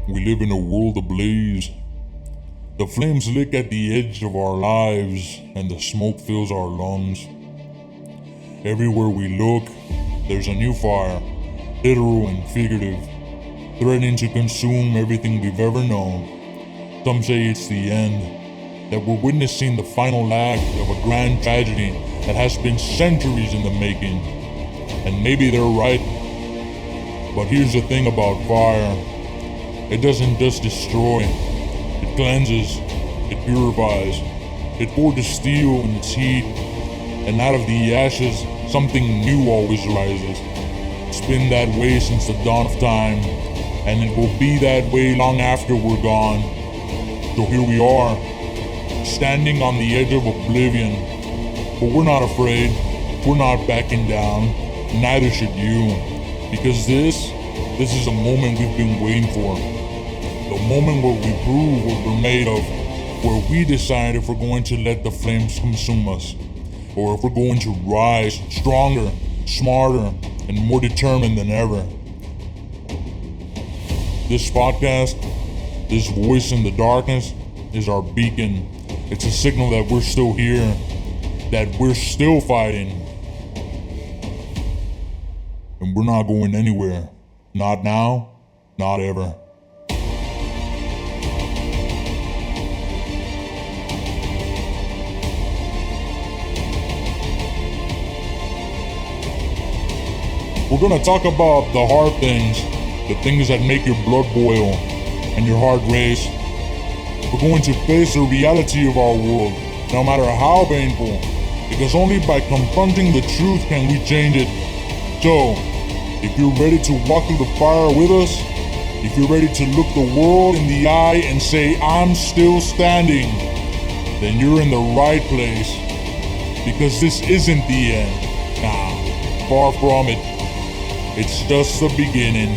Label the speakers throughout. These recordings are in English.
Speaker 1: We live in a world ablaze. The flames lick at the edge of our lives, and the smoke fills our lungs. Everywhere we look, there's a new fire, literal and figurative, threatening to consume everything we've ever known. Some say it's the end, that we're witnessing the final act of a grand tragedy that has been centuries in the making. And maybe they're right. But here's the thing about fire. It doesn't just destroy. It cleanses. It purifies. It forges steel in its heat. And out of the ashes, something new always rises. It's been that way since the dawn of time. And it will be that way long after we're gone. So here we are, standing on the edge of oblivion. But we're not afraid. We're not backing down. Neither should you. Because this is a moment we've been waiting for. The moment where we prove what we're made of. Where we decide if we're going to let the flames consume us. Or if we're going to rise stronger, smarter, and more determined than ever. This podcast, this voice in the darkness, is our beacon. It's a signal that we're still here, that we're still fighting. And we're not going anywhere. Not now, not ever. We're gonna talk about the hard things, the things that make your blood boil and your heart race. We're going to face the reality of our world, no matter how painful, because only by confronting the truth can we change it. So, if you're ready to walk through the fire with us, if you're ready to look the world in the eye and say, I'm still standing, then you're in the right place. Because this isn't the end. Nah, far from it. It's just the beginning.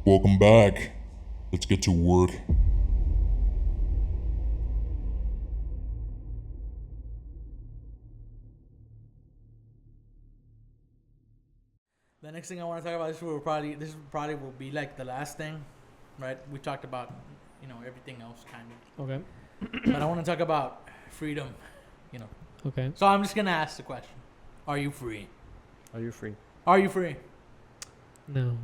Speaker 1: Welcome back. Let's get to work.
Speaker 2: The next thing I want to talk about this probably will be like the last thing, right? We talked about, everything else kind of.
Speaker 3: Okay.
Speaker 2: But I want to talk about freedom,
Speaker 3: Okay.
Speaker 2: So I'm just going to ask the question. Are you free?
Speaker 4: Are you free?
Speaker 2: Are you free?
Speaker 3: No.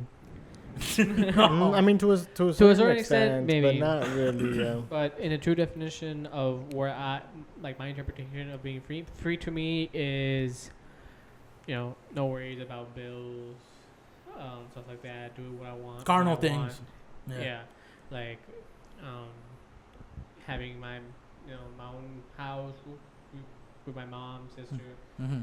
Speaker 4: I mean, to a certain extent,
Speaker 3: maybe.
Speaker 4: but not really.
Speaker 3: But in a true definition of where my interpretation of being free to me is, no worries about bills, stuff like that. Do what I want.
Speaker 2: Carnal
Speaker 3: when I
Speaker 2: things.
Speaker 3: want. Yeah. Like, having my own house with my mom, sister.
Speaker 2: Mm-hmm.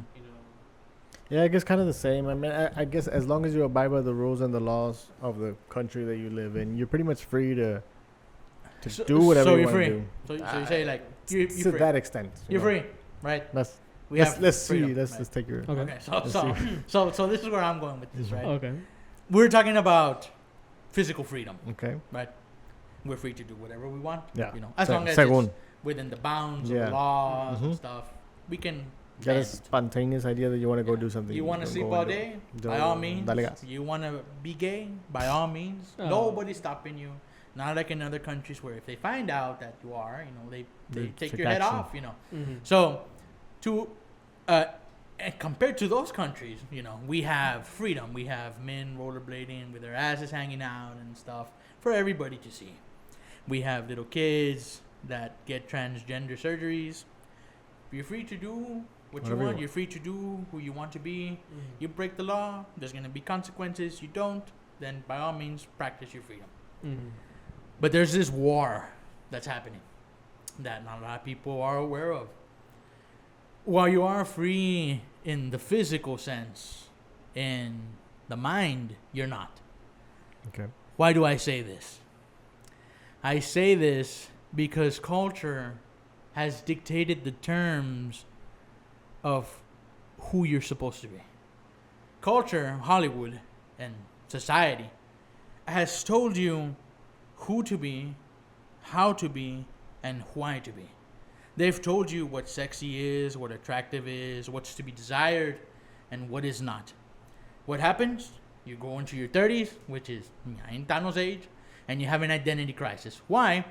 Speaker 4: Yeah, I guess kind of the same. I mean, I guess as long as you abide by the rules and the laws of the country that you live in, you're pretty much free to do whatever you want to do.
Speaker 2: So you say like you're
Speaker 4: to
Speaker 2: free.
Speaker 4: that extent.
Speaker 2: You're free, right?
Speaker 4: Let's
Speaker 2: freedom,
Speaker 4: see. Let's
Speaker 2: right?
Speaker 4: take your.
Speaker 3: Okay.
Speaker 2: So this is where I'm going with this, right?
Speaker 3: Okay.
Speaker 2: We're talking about physical freedom,
Speaker 4: Okay.
Speaker 2: right? We're free to do whatever we want.
Speaker 4: Yeah.
Speaker 2: As long as
Speaker 4: Según.
Speaker 2: it's within the bounds of
Speaker 4: Yeah.
Speaker 2: the laws and
Speaker 4: Mhm.
Speaker 2: stuff, we can.
Speaker 4: Get a
Speaker 2: bend.
Speaker 4: spontaneous idea that you want to go do something.
Speaker 2: You want to
Speaker 4: go
Speaker 2: sleep
Speaker 4: and
Speaker 2: all
Speaker 4: do it.
Speaker 2: day?
Speaker 4: Dale-
Speaker 2: By all means.
Speaker 4: dale gas.
Speaker 2: You want to be gay? By all means.
Speaker 3: Oh.
Speaker 2: Nobody's stopping you. Not like in other countries where if they find out that you are, they
Speaker 4: They
Speaker 2: take
Speaker 4: take
Speaker 2: your head
Speaker 4: action.
Speaker 2: off,
Speaker 3: Mm-hmm.
Speaker 2: So, and compared to those countries, we have freedom. We have men rollerblading with their asses hanging out and stuff for everybody to see. We have little kids that get transgender surgeries. You're free to do what you
Speaker 4: Whatever you
Speaker 2: want.
Speaker 4: want.
Speaker 2: You're free to do who you want to be. You break the law, there's going to be consequences. You don't, then by all means, practice your freedom.
Speaker 3: Mm-hmm.
Speaker 2: But there's this war that's happening that not a lot of people are aware of. While you are free in the physical sense, in the mind, you're not.
Speaker 4: Okay.
Speaker 2: Why do I say this? I say this because culture has dictated the terms of who you're supposed to be. Culture, Hollywood, and society has told you who to be, how to be, and why to be. They've told you what sexy is, what attractive is, what's to be desired, and what is not. What happens? You go into your 30s, which is in Thanos' age, and you have an identity crisis. Why?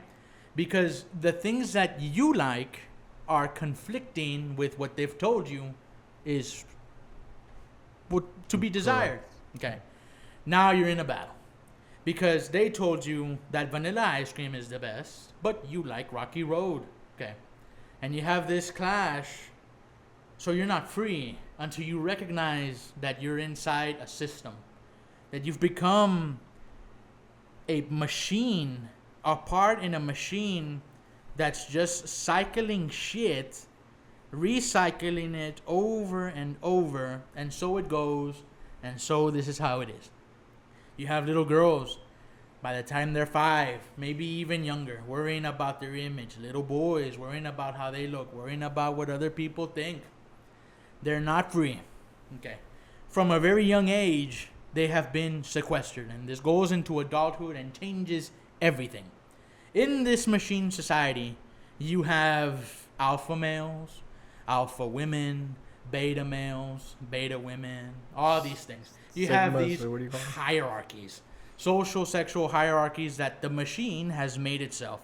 Speaker 2: Because the things that you like are conflicting with what they've told you is what to be desired. Okay. Now you're in a battle. Because they told you that vanilla ice cream is the best, but you like Rocky Road. Okay. And you have this clash, so you're not free until you recognize that you're inside a system, that you've become a machine, a part in a machine that's just cycling shit, recycling it over and over, and so it goes, and so this is how it is. You have little girls, by the time they're 5, maybe even younger, worrying about their image. Little boys worrying about how they look, worrying about what other people think. They're not free. Okay. From a very young age, they have been sequestered, and this goes into adulthood and changes everything. In this machine society, you have alpha males, alpha women, beta males, beta women, all these things. You have these hierarchies, social, sexual hierarchies that the machine has made itself.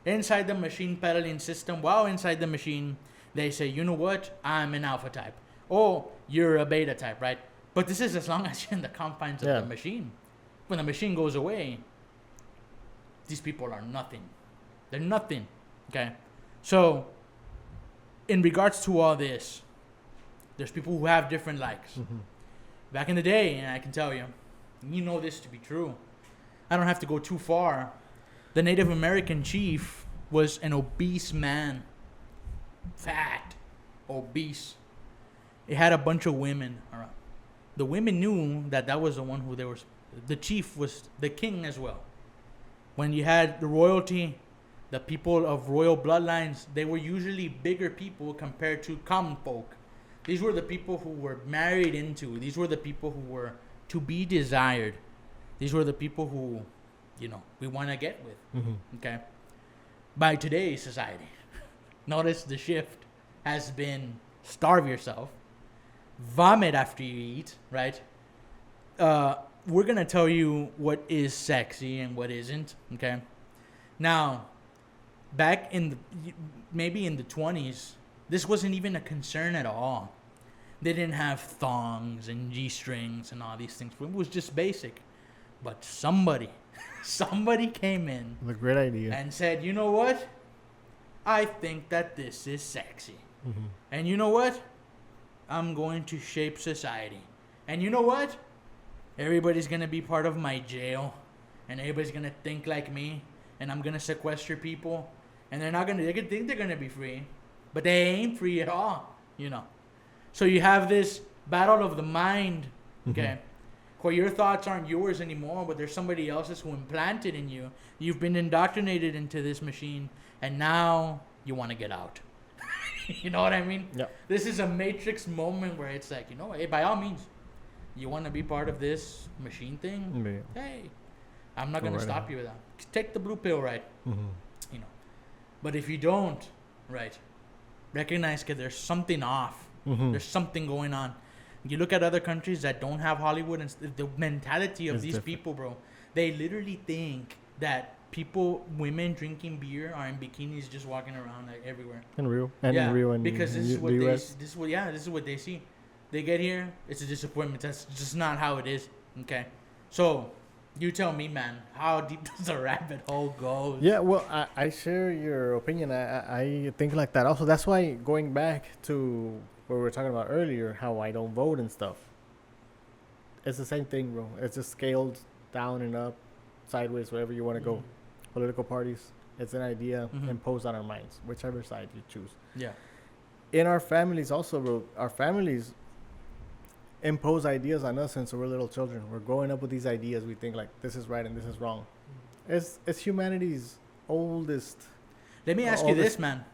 Speaker 2: Inside the machine peddling system, while inside the machine, they say, you know what, I'm an alpha type. Oh, you're a beta type, right? But this is as long as you're in the confines of the machine. When the machine goes away, these people are nothing. They're nothing, okay? So, in regards to all this, there's people who have different likes. Mm-hmm. Back in the day, and I can tell you, you know this to be true. I don't have to go too far. The Native American chief was an obese man. Fat. Obese. It had a bunch of women around. The women knew that was the one who they were. The chief was the king as well. When you had the royalty, the people of royal bloodlines, they were usually bigger people compared to common folk. These were the people who were married into. These were the people who were to be desired. These were the people who, we want to get with. Mm-hmm. Okay? By today's society, notice the shift has been starve yourself, vomit after you eat, right? We're going to tell you what is sexy and what isn't, okay? Now, back in maybe in the 20s, this wasn't even a concern at all. They didn't have thongs and G-strings and all these things. It was just basic. But somebody came in. A
Speaker 4: great idea.
Speaker 2: And said, you know what? I think that this is sexy. Mm-hmm. And you know what? I'm going to shape society. And you know what? Everybody's going to be part of my jail. And everybody's going to think like me. And I'm going to sequester people. And they're not going to, they can think they're going to be free. But they ain't free at all, So you have this battle of the mind, okay? Mm-hmm. Where your thoughts aren't yours anymore, but there's somebody else's who implanted in you. You've been indoctrinated into this machine, and now you want to get out. You know what I mean? Yeah. This is a Matrix moment where it's like, hey, by all means, you want to be part of this machine thing? Yeah. Hey, I'm not going to stop you with that. Take the blue pill, right? Mm-hmm. But if you don't, right, recognize that there's something off. Mm-hmm. There's something going on. You look at other countries that don't have Hollywood, and the mentality of these people, bro, they literally think that women drinking beer are in bikinis just walking around like everywhere.
Speaker 4: In Rio. And in Rio and
Speaker 2: because this is what they see. They get here, it's a disappointment. That's just not how it is. Okay. So you tell me, man, how deep does the rabbit hole go?
Speaker 4: Yeah, well, I share your opinion. I think like that. Also, that's why going back to what we were talking about earlier, how I don't vote and stuff. It's the same thing, bro. It's just scaled down and up, sideways, wherever you want to go. Political parties, it's an idea imposed on our minds, whichever side you choose.
Speaker 2: Yeah.
Speaker 4: In our families also, bro, our families impose ideas on us since we're little children. We're growing up with these ideas. We think like this is right and this is wrong. It's humanity's oldest.
Speaker 2: Let me ask you this, man.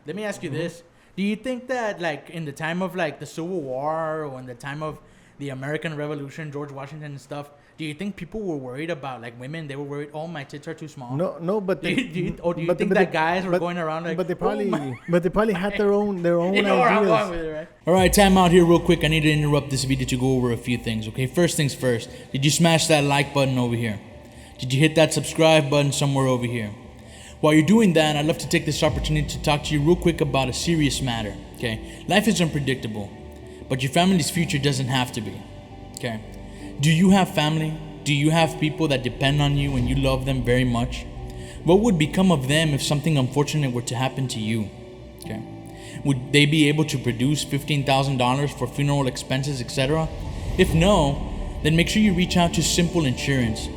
Speaker 2: Do you think that like in the time of like the Civil War or in the time of the American Revolution, George Washington and stuff, do you think people were worried about, like, women? They were worried, oh, my tits are too small.
Speaker 4: No, but
Speaker 2: Do you
Speaker 4: but
Speaker 2: think
Speaker 4: but
Speaker 2: that guys were going around like?
Speaker 4: but they
Speaker 2: "Oh
Speaker 4: probably,
Speaker 2: my-"
Speaker 4: but they probably had their own
Speaker 2: You know where I'm going
Speaker 4: ideas.
Speaker 2: with it, right? All right, time out here real quick. I need to interrupt this video to go over a few things. Okay, first things first. Did you smash that like button over here? Did you hit that subscribe button somewhere over here? While you're doing that, I'd love to take this opportunity to talk to you real quick about a serious matter. Okay, life is unpredictable, but your family's future doesn't have to be. Okay, do you have family? Do you have people that depend on you and you love them very much? What would become of them if something unfortunate were to happen to you? Okay. Would they be able to produce $15,000 for funeral expenses, etc.? If no, then make sure you reach out to Simple Insurance.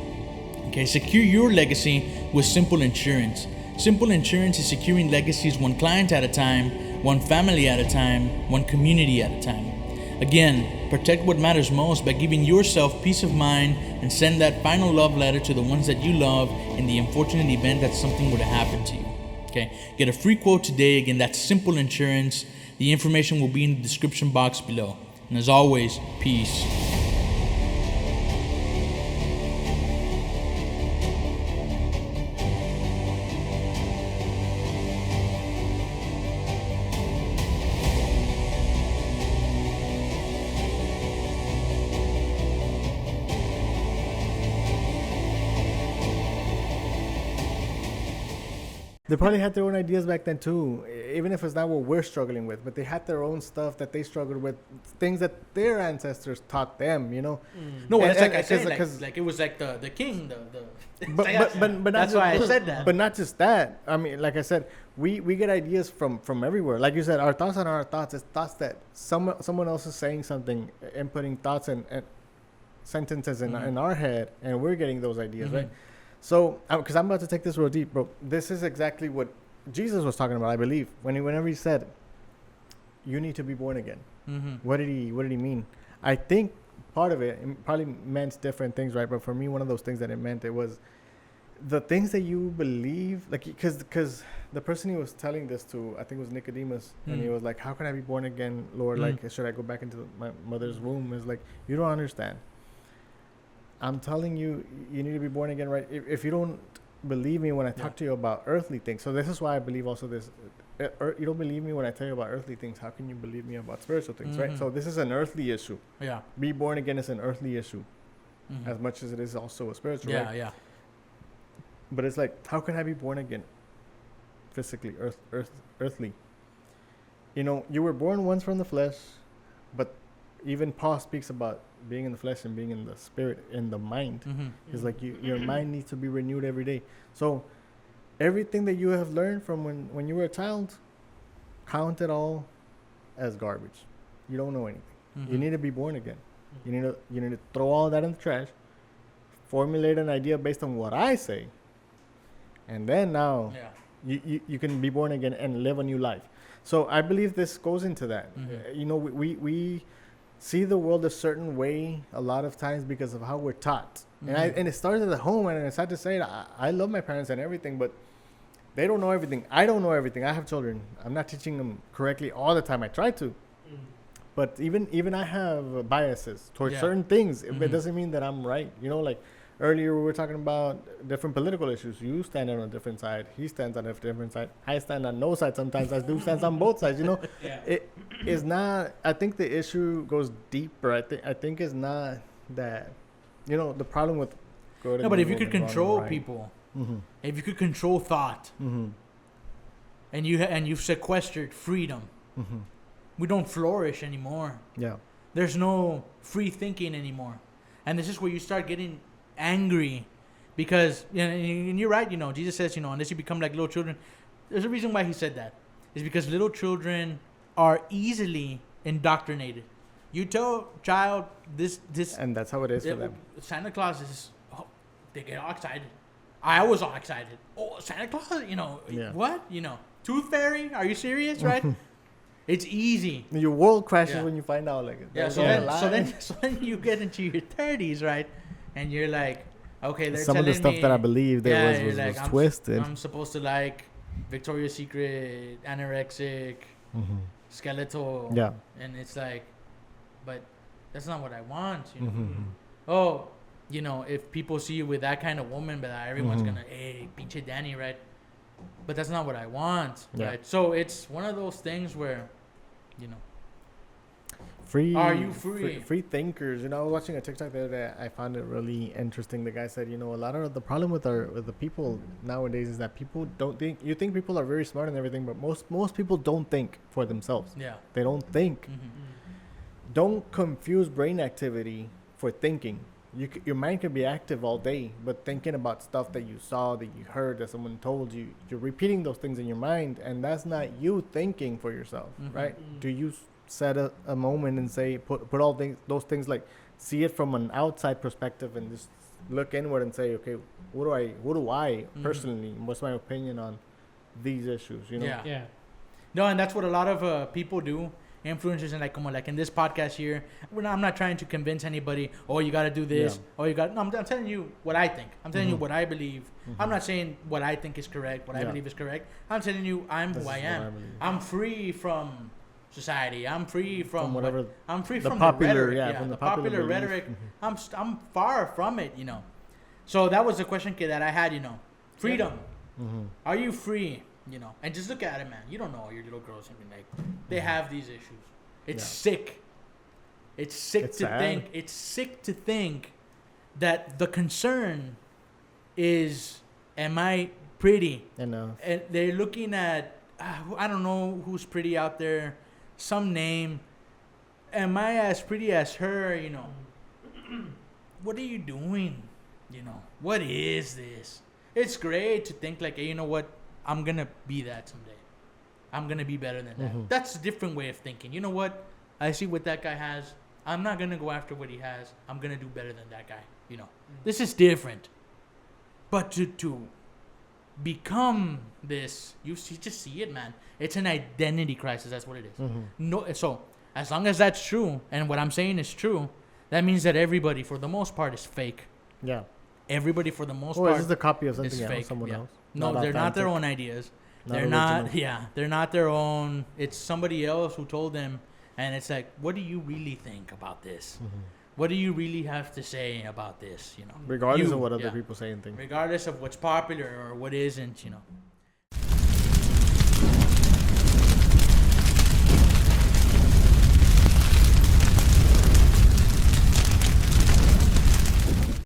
Speaker 2: Okay, secure your legacy with Simple Insurance. Simple Insurance is securing legacies one client at a time, one family at a time, one community at a time. Again, protect what matters most by giving yourself peace of mind and send that final love letter to the ones that you love in the unfortunate event that something would have happened to you. Okay, get a free quote today. Again, that's Simple Insurance. The information will be in the description box below. And as always, peace.
Speaker 4: They probably had their own ideas back then too, even if it's not what we're struggling with. But they had their own stuff that they struggled with, things that their ancestors taught them. You know.
Speaker 2: No,
Speaker 4: And-
Speaker 2: it's like
Speaker 4: and-
Speaker 2: I said,
Speaker 4: 'cause-
Speaker 2: like it was like the king, the
Speaker 4: but
Speaker 2: that's why I said that.
Speaker 4: But not just that. I mean, like I said, we get ideas from everywhere. Like you said, our thoughts are our thoughts. It's thoughts that someone else is saying something, inputting thoughts and sentences in our head, and we're getting those ideas, right? So, because I'm about to take this real deep, bro. This is exactly what Jesus was talking about, I believe, whenever he said, "You need to be born again." What did he mean? I think part of it probably meant different things, right? But for me, one of those things that it meant, it was the things that you believe, like, because the person he was telling this to, I think it was Nicodemus, and he was like, "How can I be born again, Lord? Like, should I go back into my mother's womb?" It's like, you don't understand. I'm telling you, you need to be born again, right? If you don't believe me when I talk to you about earthly things, so this is why I believe also this. You don't believe me when I tell you about earthly things. How can you believe me about spiritual things, right? So this is an earthly issue.
Speaker 2: Yeah.
Speaker 4: Be born again is an earthly issue, as much as it is also a spiritual.
Speaker 2: Yeah,
Speaker 4: right?
Speaker 2: yeah.
Speaker 4: But it's like, how can I be born again? Physically, earthly. You know, you were born once from the flesh, but even Paul speaks about being in the flesh and being in the spirit, in the mind. It's like your mind needs to be renewed every day. So everything that you have learned from when you were a child, count it all as garbage. You don't know anything. You need to be born again. You need to throw all that in the trash, formulate an idea based on what I say, and then now you can be born again and live a new life. So I believe this goes into that. You know, we see the world a certain way a lot of times because of how we're taught. And it starts at the home, and it's sad to say it, I love my parents and everything, but they don't know everything. I don't know everything. I have children. I'm not teaching them correctly all the time. I try to. But even I have biases towards certain things. It doesn't mean that I'm right. You know, like earlier we were talking about different political issues. You stand on a different side. He stands on a different side. I stand on no side sometimes. I do stand on both sides. You know, it is not. I think the issue goes deeper. I think it's not that. You know, the problem with good.
Speaker 2: No, but if you could control people, if you could control thought, and you've sequestered freedom, we don't flourish anymore.
Speaker 4: Yeah.
Speaker 2: There's no free thinking anymore, and this is where you start getting angry, because and you're right. You know, Jesus says, you know, unless you become like little children. There's a reason why he said that. It's because little children are easily indoctrinated. You tell a child this,
Speaker 4: And that's how it is for them.
Speaker 2: Santa Claus is. Oh, they get all excited. I was all excited. Oh, Santa Claus, you know, what? You know, Tooth Fairy? Are you serious, right? It's easy.
Speaker 4: Your world crashes when you find out, like,
Speaker 2: So then you get into your 30s, right? And you're like, okay, they're
Speaker 4: some of the
Speaker 2: telling
Speaker 4: stuff that I believe there was
Speaker 2: like,
Speaker 4: twisted.
Speaker 2: I'm supposed to like Victoria's Secret, anorexic, skeletal.
Speaker 4: Yeah.
Speaker 2: And it's like, but That's not what I want. You know?
Speaker 4: Mm-hmm.
Speaker 2: Oh, you know, if people see you with that kind of woman, but everyone's
Speaker 4: Mhm.
Speaker 2: gonna, hey, pinche Danny, right? But that's not what I want,
Speaker 4: Yeah.
Speaker 2: right? So it's one of those things where, you know,
Speaker 4: Free.
Speaker 2: Are you free?
Speaker 4: Free thinkers. You know, I was watching a TikTok the other day. I found it really interesting. The guy said, you know, a lot of the problem with the people nowadays is that people don't think. You think people are very smart and everything, but most people don't think for themselves.
Speaker 2: yeah.
Speaker 4: They don't think.
Speaker 2: Mm-hmm.
Speaker 4: Don't confuse brain activity for thinking. Your mind can be active all day, but thinking about stuff that you saw, that you heard, that someone told you, you're repeating those things in your mind, and that's not you thinking for yourself,
Speaker 2: Mhm.
Speaker 4: right?
Speaker 3: Mm.
Speaker 4: Do you set a moment and say, put all those things, like, see it from an outside perspective and just look inward and say, okay, what do I
Speaker 2: Mhm.
Speaker 4: personally, what's my opinion on these issues, you know?
Speaker 2: Yeah.
Speaker 3: Yeah.
Speaker 2: No, and that's what a lot of people do. Influencers and like in this podcast here, I'm not trying to convince anybody. Oh, you got to do this.
Speaker 4: Yeah.
Speaker 2: Oh, you got. No, I'm telling you what I think. I'm telling you
Speaker 4: Mhm.
Speaker 2: what I believe. I'm
Speaker 4: Mhm.
Speaker 2: not saying what I think is correct. What I
Speaker 4: Yeah.
Speaker 2: believe is correct. I'm telling you, I'm
Speaker 4: This
Speaker 2: who I
Speaker 4: is what
Speaker 2: am.
Speaker 4: I believe.
Speaker 2: I'm free from society. I'm free from
Speaker 4: whatever
Speaker 2: I'm free
Speaker 4: the
Speaker 2: from
Speaker 4: popular,
Speaker 2: the rhetoric.
Speaker 4: yeah, from
Speaker 2: the
Speaker 4: the popular
Speaker 2: popular
Speaker 4: belief.
Speaker 2: rhetoric.
Speaker 4: Mhm.
Speaker 2: I'm far from it. You know. So that was the question that I had. You know, freedom.
Speaker 4: Mhm.
Speaker 2: Are you free? You know, and just look at it, man. You don't know all your little girls. I mean, like, they have these issues. It's
Speaker 4: Yeah.
Speaker 2: sick. It's sick
Speaker 4: It's
Speaker 2: to
Speaker 4: sad.
Speaker 2: think. It's sick to think that the concern is, am I pretty?
Speaker 4: And
Speaker 2: And they're looking at, I don't know who's pretty out there, some name. Am I as pretty as her? You know, what are you doing? You know, what is this? It's great to think like, hey, you know what? I'm gonna be that someday. I'm gonna be better than that.
Speaker 4: Mhm.
Speaker 2: That's a different way of thinking. You know what? I see what that guy has. I'm not gonna go after what he has. I'm gonna do better than that guy. You know, this is different. But to become this, you just see it, man. It's an identity crisis. That's what it is.
Speaker 4: Mhm.
Speaker 2: No, so as long as that's true, and what I'm saying is true, that means that everybody, for the most part, is fake.
Speaker 4: Yeah.
Speaker 2: Everybody, for the most
Speaker 4: Oh,
Speaker 2: part,
Speaker 4: is this a copy of
Speaker 2: is
Speaker 4: something else?
Speaker 2: fake.
Speaker 4: Someone
Speaker 2: yeah.
Speaker 4: else?
Speaker 2: No, they're not their
Speaker 4: authentic,
Speaker 2: own ideas.
Speaker 4: not
Speaker 2: They're not.
Speaker 4: original.
Speaker 2: Yeah, they're not their own. It's somebody else who told them, and it's like, what do you really think about this?
Speaker 4: Mhm.
Speaker 2: What do you really have to say about this? You know,
Speaker 4: Regardless
Speaker 2: You,
Speaker 4: of what other
Speaker 2: yeah.
Speaker 4: people say and think.
Speaker 2: regardless of what's popular or what isn't. You know,